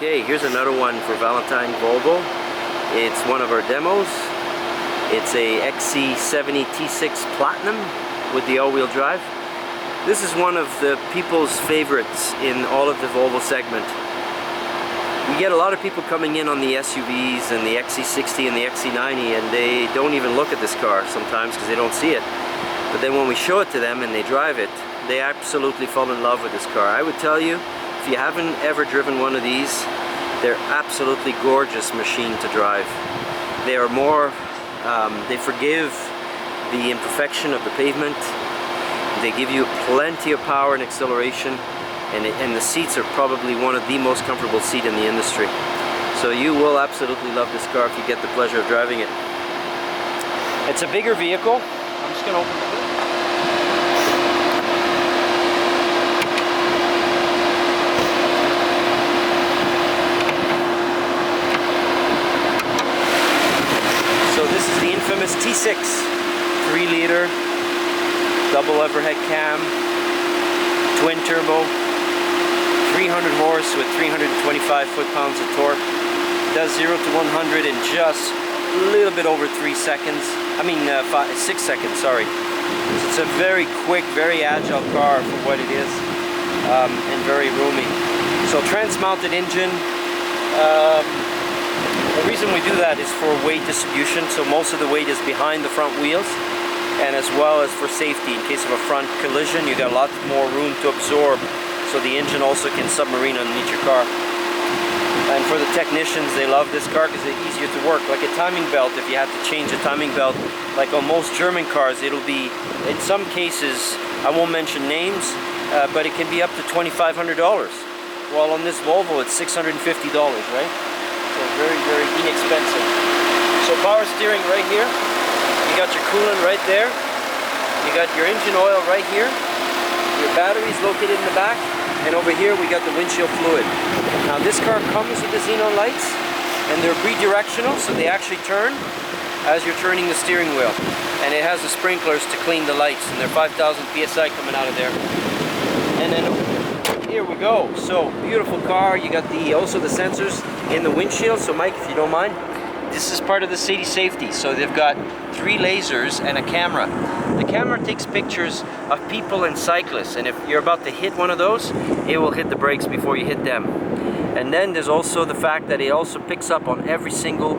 Okay, here's another one for Valentine Volvo. It's one of our demos. It's a XC70 T6 Platinum with the all-wheel drive. This is one of the people's favorites in all of the Volvo segment. We get a lot of people coming in on the SUVs and the XC60 and the XC90, and they don't even look at this car sometimes because they don't see it. But then when we show it to them and they drive it, they absolutely fall in love with this car. I would tell you, if you haven't ever driven one of these, they're absolutely gorgeous machine to drive. They are more, they forgive the imperfection of the pavement. They give you plenty of power and acceleration, and the seats are probably one of the most comfortable seats in the industry. So you will absolutely love this car if you get the pleasure of driving it. It's a bigger vehicle. I'm just going to open the hood. So this is the infamous T6, 3-liter, double overhead cam, twin turbo, 300 horse with 325 foot-pounds of torque. Does 0 to 100 in just a little bit over 3 seconds. I mean 6 seconds, sorry. It's a very quick, very agile car for what it is, and very roomy. So trans-mounted engine. The reason we do that is for weight distribution, so most of the weight is behind the front wheels, and as well as for safety. In case of a front collision, you got a lot more room to absorb, so the engine also can submarine underneath your car. And for the technicians, they love this car because it's easier to work. Like a timing belt, if you have to change a timing belt, like on most German cars, it'll be, in some cases, I won't mention names, but it can be up to $2,500. While on this Volvo, it's $650, right? So very, very inexpensive. So power steering right here. You got your coolant right there. You got your engine oil right here. Your battery's located in the back. And over here we got the windshield fluid. Now this car comes with the xenon lights, and they're bidirectional, so they actually turn as you're turning the steering wheel. And it has the sprinklers to clean the lights, and they're 5,000 PSI coming out of there. And then here we go. So beautiful car. You got also the sensors in the windshield. So Mike, if you don't mind, this is part of the city safety. So they've got 3 lasers and a camera. The camera takes pictures of people and cyclists, and if you're about to hit one of those, it will hit the brakes before you hit them. And then there's also the fact that it also picks up on every single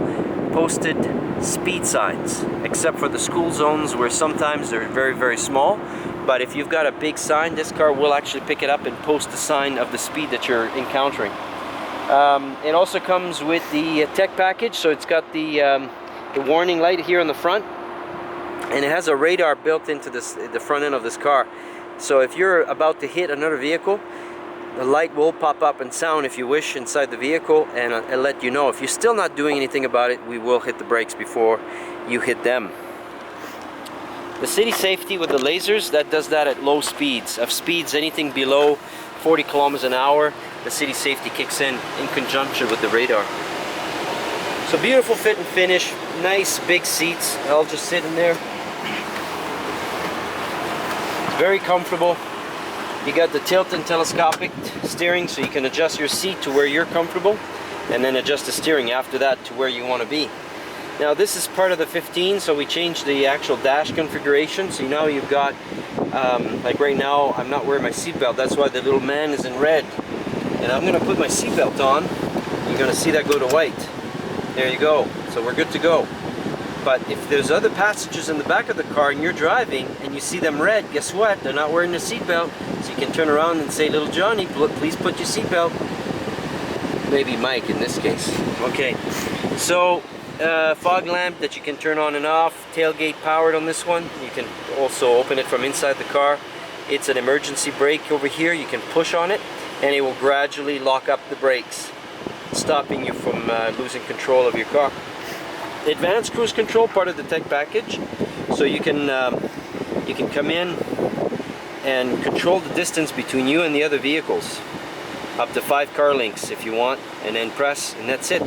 posted speed signs, except for the school zones where sometimes they're very, very small. But if you've got a big sign, this car will actually pick it up and post the sign of the speed that you're encountering. It also comes with the tech package, so it's got the warning light here on the front, and it has a radar built into the front end of this car. So if you're about to hit another vehicle, the light will pop up and sound, if you wish, inside the vehicle, and let you know. If you're still not doing anything about it, we will hit the brakes before you hit them. The city safety with the lasers, that does that at low speeds. Of speeds anything below 40 kilometers an hour, the city safety kicks in conjunction with the radar. So beautiful fit and finish, nice big seats. I'll just sit in there. It's very comfortable. You got the tilt and telescopic steering, so you can adjust your seat to where you're comfortable, and then adjust the steering after that to where you want to be. Now this is part of the 15, so we changed the actual dash configuration. So now you've got, like right now, I'm not wearing my seatbelt. That's why the little man is in red. And I'm going to put my seatbelt on. You're going to see that go to white. There you go. So we're good to go. But if there's other passengers in the back of the car and you're driving and you see them red, guess what? They're not wearing their seatbelt. So you can turn around and say, "Little Johnny, please put your seatbelt." Maybe Mike in this case. Okay. So fog lamp that you can turn on and off, tailgate powered on this one. You can also open it from inside the car. It's an emergency brake over here. You can push on it and it will gradually lock up the brakes, stopping you from losing control of your car. Advanced cruise control, part of the tech package, so you can come in and control the distance between you and the other vehicles, up to 5 car lengths if you want, and then press, and that's it.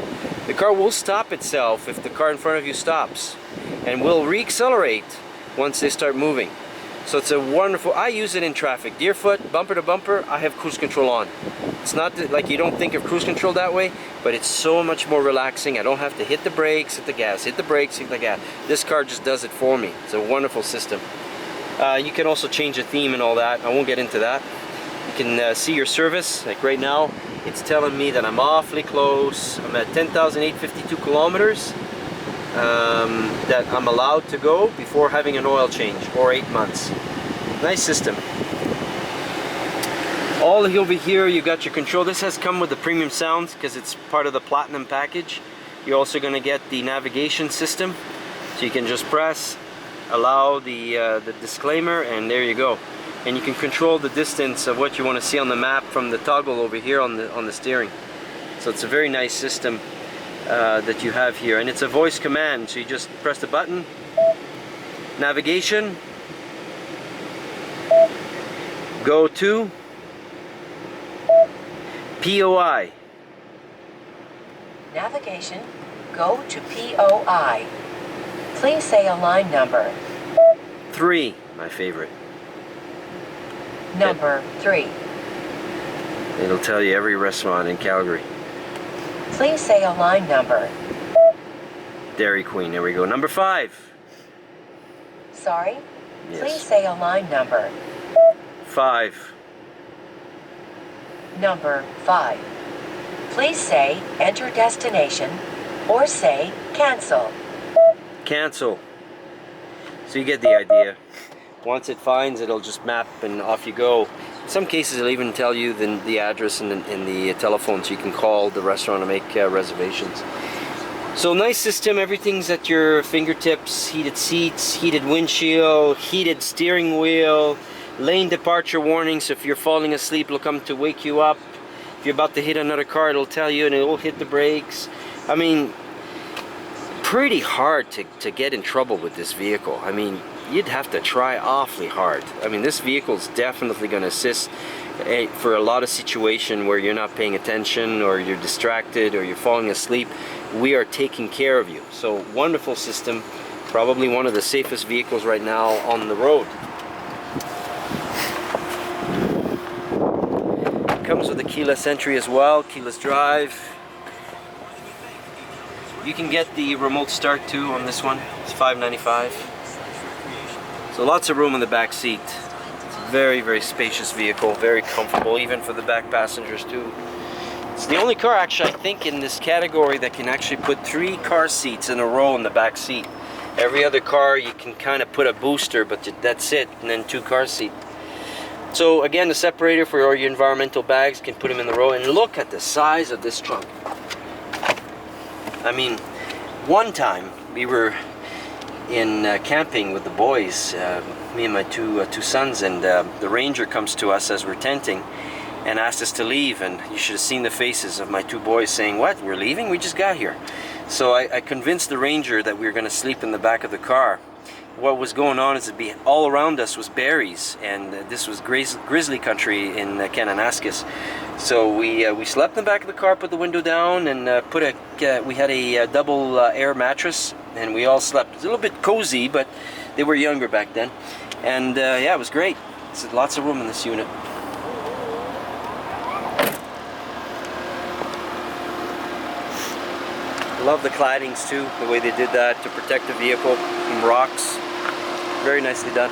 The car will stop itself if the car in front of you stops, and will re-accelerate once they start moving. So it's a wonderful, I use it in traffic. Deerfoot, bumper to bumper, I have cruise control on. It's not like you don't think of cruise control that way, but it's so much more relaxing. I don't have to hit the brakes, hit the gas, hit the brakes, hit the gas. This car just does it for me. It's a wonderful system. You can also change the theme and all that. I won't get into that. You can see your service. Like right now, it's telling me that I'm awfully close. I'm at 10,852 kilometers. That I'm allowed to go before having an oil change, or 8 months. Nice system. All over here you got your control. This has come with the premium sounds because it's part of the platinum package. You're also going to get the navigation system, so you can just press allow the disclaimer, and there you go. And you can control the distance of what you want to see on the map from the toggle over here on the steering. So it's a very nice system that you have here, and it's a voice command, so you just press the button, navigation, go to POI, navigation, go to POI, please say a line number, 3, my favorite, number 3, it'll tell you every restaurant in Calgary. Please say a line number. Dairy Queen, there we go. Number 5. Sorry? Yes. Please say a line number. 5. Number 5. Please say enter destination or say cancel. Cancel. So you get the idea. Once it finds, it'll just map and off you go. In some cases it'll even tell you the address in the telephone, so you can call the restaurant and make reservations. So nice system, everything's at your fingertips. Heated seats, heated windshield, heated steering wheel, lane departure warning, so if you're falling asleep it'll come to wake you up. If you're about to hit another car it'll tell you, and it'll hit the brakes. I mean, pretty hard to get in trouble with this vehicle. I mean, you'd have to try awfully hard. I mean, this vehicle is definitely going to assist for a lot of situations where you're not paying attention, or you're distracted, or you're falling asleep. We are taking care of you. So wonderful system, probably one of the safest vehicles right now on the road. Comes with a keyless entry as well, keyless drive. You can get the remote start too on this one. It's $5.95. So lots of room in the back seat. It's a very, very spacious vehicle, very comfortable, even for the back passengers too. It's the only car actually, I think, in this category that can actually put 3 car seats in a row in the back seat. Every other car you can kind of put a booster, but that's it, and then 2 car seat. So again, the separator for all your environmental bags, can put them in the row, and look at the size of this trunk. I mean, one time we were in camping with the boys, me and my two sons, and the ranger comes to us as we're tenting and asked us to leave, and you should have seen the faces of my 2 boys saying, "What, we're leaving? We just got here." So I convinced the ranger that we were going to sleep in the back of the car. What was going on is all around us was berries, and this was grizzly country in Kananaskis. So we slept in the back of the car, put the window down, and we had a double air mattress, and we all slept. It was a little bit cozy, but they were younger back then. And yeah, it was great. There's lots of room in this unit. Love the claddings too, the way they did that to protect the vehicle from rocks. Very nicely done.